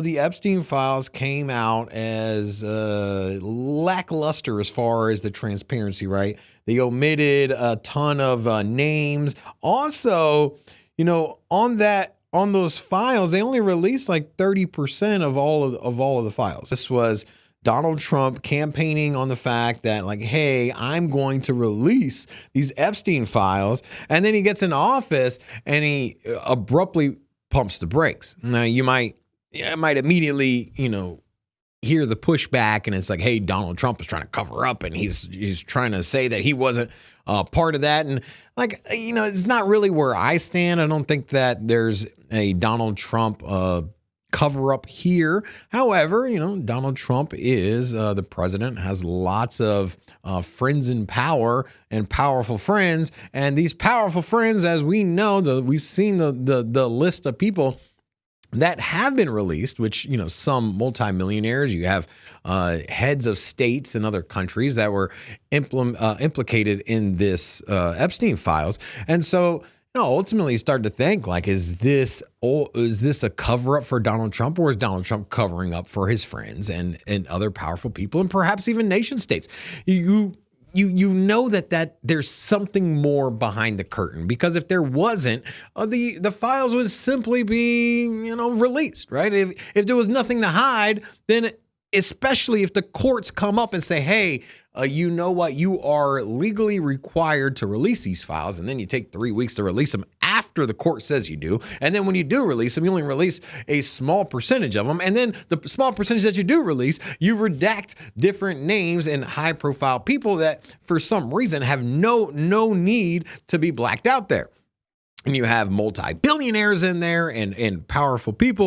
The Epstein files came out as lackluster as far as the transparency, right? They omitted a ton of names. Also, on those files, they only released like 30% of all of the files. This was Donald Trump campaigning on the fact that, like, hey, I'm going to release these Epstein files. And then he gets in office and he abruptly pumps the brakes. Now, you might immediately, hear the pushback, and it's like, hey, Donald Trump is trying to cover up, and he's trying to say that he wasn't part of that. And it's not really where I stand. I don't think that there's a Donald Trump cover up here. However, Donald Trump is the president, has lots of friends in power and powerful friends. And these powerful friends, as we know, we've seen the list of people that have been released, which, some multimillionaires, you have heads of states and other countries that were implicated in this Epstein files. And so, ultimately you start to think, like, is this a cover up for Donald Trump, or is Donald Trump covering up for his friends and other powerful people, and perhaps even nation states? You know that there's something more behind the curtain, because if there wasn't, the files would simply be released, right? If there was nothing to hide, then especially if the courts come up and say, hey, you know what, you are legally required to release these files, and then you take 3 weeks to release them after the court says you do, and then when you do release them, you only release a small percentage of them, and then the small percentage that you do release, you redact different names and high-profile people that for some reason have no need to be blacked out there. And you have multi-billionaires in there and powerful people.